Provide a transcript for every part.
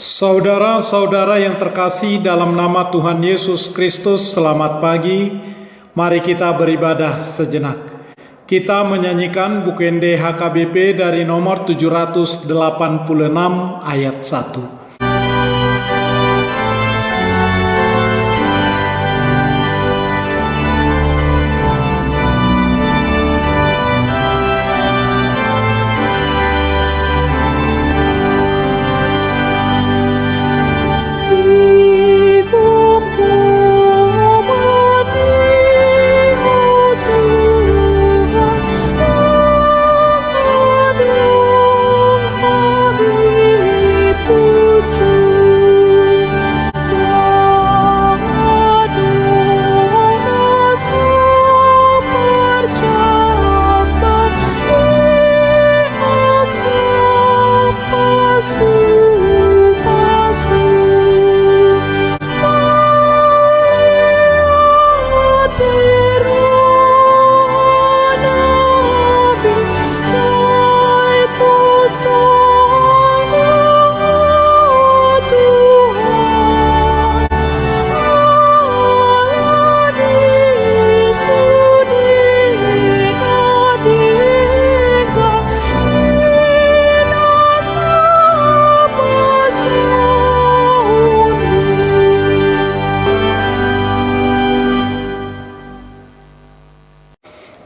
Saudara-saudara yang terkasih dalam nama Tuhan Yesus Kristus, selamat pagi. Mari kita beribadah sejenak. Kita menyanyikan Bukende HKBP dari nomor 786 ayat 1.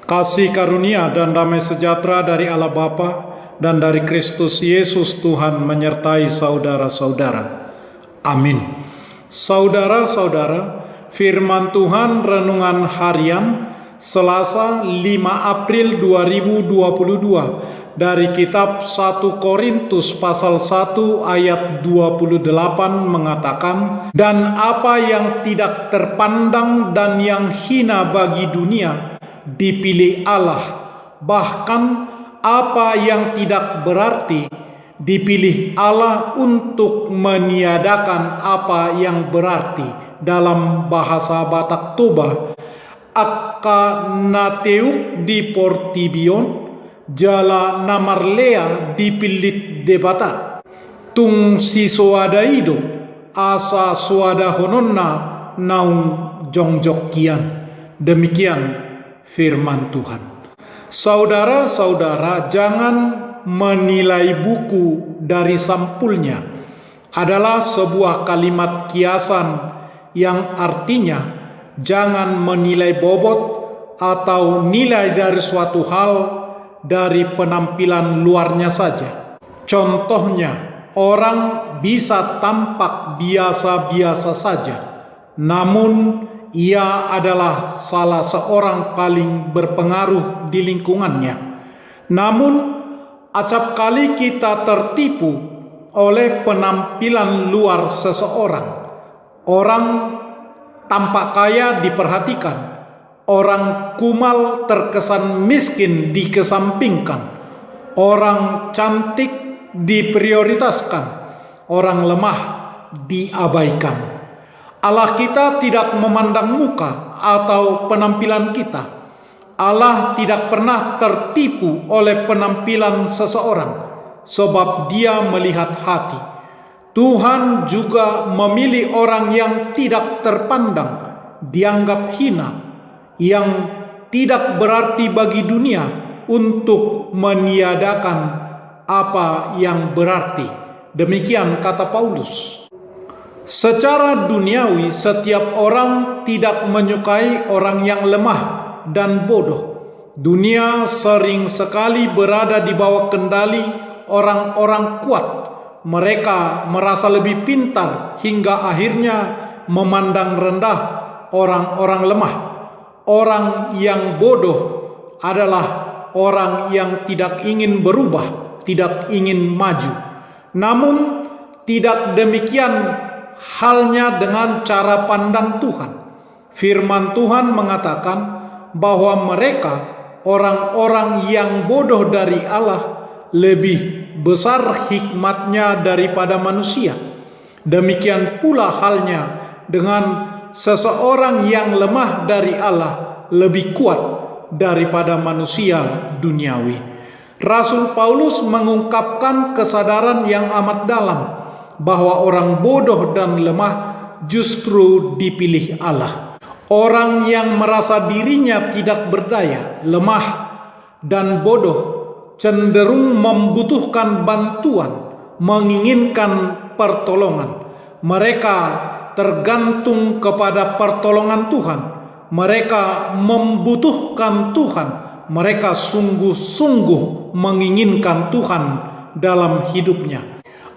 Kasih karunia dan damai sejahtera dari Allah Bapa dan dari Kristus Yesus Tuhan menyertai saudara-saudara. Amin. Saudara-saudara, firman Tuhan renungan harian Selasa 5 April 2022 dari kitab 1 Korintus pasal 1 ayat 28 mengatakan, "Dan apa yang tidak terpandang dan yang hina bagi dunia dipilih Allah, bahkan apa yang tidak berarti dipilih Allah untuk meniadakan apa yang berarti." Dalam bahasa Batak Toba, "Akanateuk di portibion, jala namarlea dipilit debata, tung si soadaido, asa suada hononna naung jongjokian." Demikian firman Tuhan. Saudara-saudara, jangan menilai buku dari sampulnya adalah sebuah kalimat kiasan yang artinya jangan menilai bobot atau nilai dari suatu hal dari penampilan luarnya saja. Contohnya, orang bisa tampak biasa-biasa saja, namun ia adalah salah seorang paling berpengaruh di lingkungannya. Namun, acap kali kita tertipu oleh penampilan luar seseorang. Orang tampak kaya diperhatikan, orang kumal terkesan miskin dikesampingkan, orang cantik diprioritaskan, orang lemah diabaikan. Allah kita tidak memandang muka atau penampilan kita. Allah tidak pernah tertipu oleh penampilan seseorang, sebab Dia melihat hati. Tuhan juga memilih orang yang tidak terpandang, dianggap hina, yang tidak berarti bagi dunia untuk meniadakan apa yang berarti. Demikian kata Paulus. Secara duniawi, setiap orang tidak menyukai orang yang lemah dan bodoh. Dunia sering sekali berada di bawah kendali orang-orang kuat. Mereka merasa lebih pintar hingga akhirnya memandang rendah orang-orang lemah. Orang yang bodoh adalah orang yang tidak ingin berubah, tidak ingin maju. Namun tidak demikian halnya dengan cara pandang Tuhan. Firman Tuhan mengatakan bahwa mereka, orang-orang yang bodoh dari Allah, lebih besar hikmatnya daripada manusia. Demikian pula halnya dengan seseorang yang lemah dari Allah lebih kuat daripada manusia duniawi. Rasul Paulus mengungkapkan kesadaran yang amat dalam bahwa orang bodoh dan lemah justru dipilih Allah. Orang yang merasa dirinya tidak berdaya, lemah, dan bodoh cenderung membutuhkan bantuan, menginginkan pertolongan. Mereka tergantung kepada pertolongan Tuhan. Mereka membutuhkan Tuhan. Mereka sungguh-sungguh menginginkan Tuhan dalam hidupnya.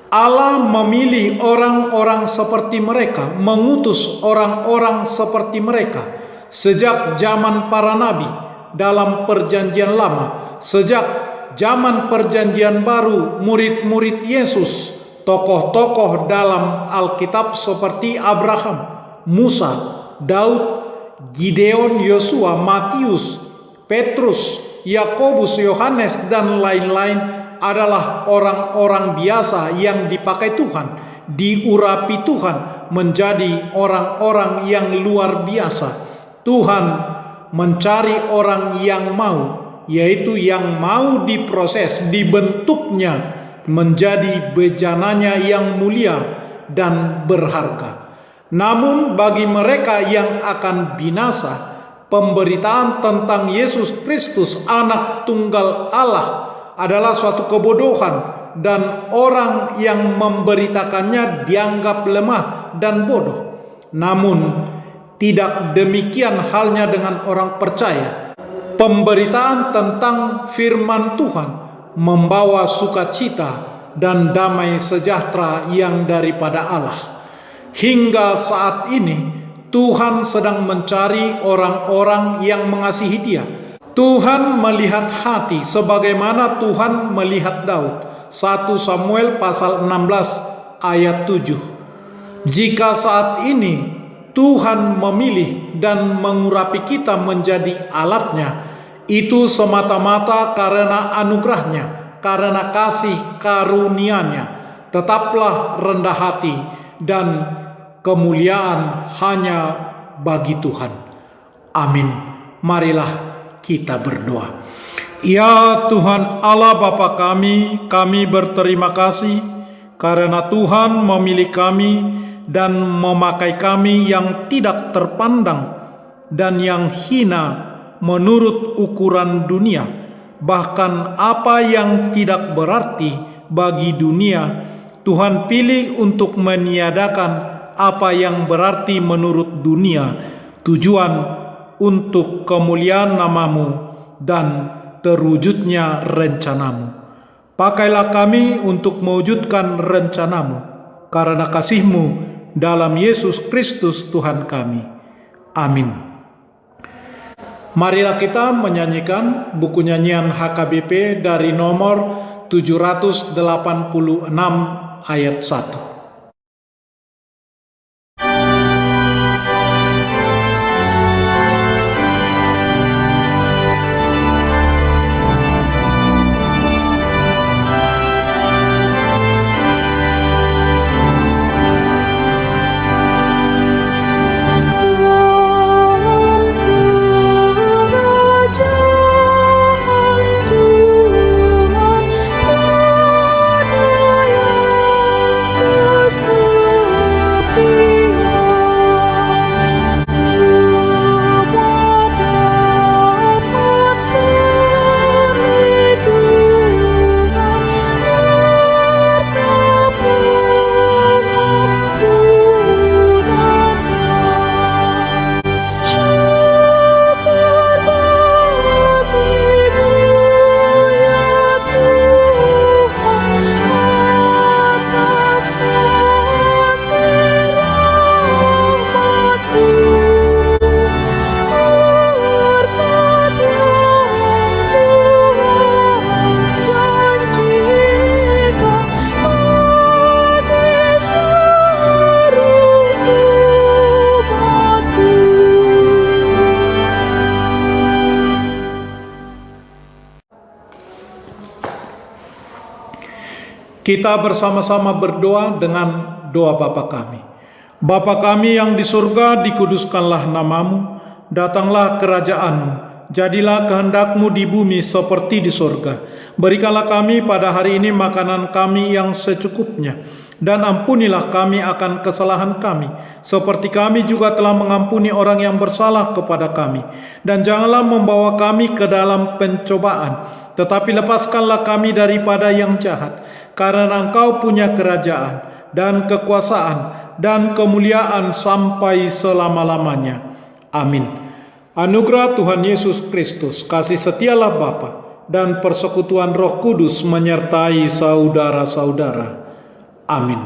Allah memilih orang-orang seperti mereka, mengutus orang-orang seperti mereka sejak zaman para nabi dalam Perjanjian Lama, sejak zaman Perjanjian Baru, murid-murid Yesus, tokoh-tokoh dalam Alkitab seperti Abraham, Musa, Daud, Gideon, Yosua, Matius, Petrus, Yakobus, Yohanes, dan lain-lain adalah orang-orang biasa yang dipakai Tuhan, diurapi Tuhan menjadi orang-orang yang luar biasa. Tuhan mencari orang yang mau, yaitu yang mau diproses, dibentuknya menjadi bejananya yang mulia dan berharga. Namun bagi mereka yang akan binasa, pemberitaan tentang Yesus Kristus, Anak Tunggal Allah, adalah suatu kebodohan, dan orang yang memberitakannya dianggap lemah dan bodoh. Namun tidak demikian halnya dengan orang percaya. Pemberitaan tentang firman Tuhan membawa sukacita dan damai sejahtera yang daripada Allah. Hingga saat ini Tuhan sedang mencari orang-orang yang mengasihi Dia. Tuhan melihat hati sebagaimana Tuhan melihat Daud. 1 Samuel pasal 16 ayat 7. Jika saat ini Tuhan memilih dan mengurapi kita menjadi alatnya, itu semata-mata karena anugerahnya, karena kasih karunia-Nya. Tetaplah rendah hati dan kemuliaan hanya bagi Tuhan. Amin. Marilah kita berdoa. Ya Tuhan Allah Bapa kami berterima kasih karena Tuhan memilih kami dan memakai kami yang tidak terpandang dan yang hina menurut ukuran dunia. Bahkan apa yang tidak berarti bagi dunia, Tuhan pilih untuk meniadakan apa yang berarti menurut dunia, tujuan untuk kemuliaan nama-Mu dan terwujudnya rencana-Mu. Pakailah kami untuk mewujudkan rencana-Mu karena kasih-Mu dalam Yesus Kristus Tuhan kami. Amin. Marilah kita menyanyikan buku nyanyian HKBP dari nomor 786 ayat 1. Kita bersama-sama berdoa dengan doa Bapa kami. Bapa kami yang di surga, dikuduskanlah nama-Mu, datanglah kerajaan-Mu, jadilah kehendak-Mu di bumi seperti di surga. Berikanlah kami pada hari ini makanan kami yang secukupnya, Dan ampunilah kami akan kesalahan kami, seperti kami juga telah mengampuni orang yang bersalah kepada kami. Dan janganlah membawa kami ke dalam pencobaan, tetapi lepaskanlah kami daripada yang jahat. Karena Engkau punya kerajaan, dan kekuasaan, dan kemuliaan sampai selama-lamanya. Amin. Anugerah Tuhan Yesus Kristus, kasih setialah Bapa, dan persekutuan Roh Kudus menyertai saudara-saudara. Amin.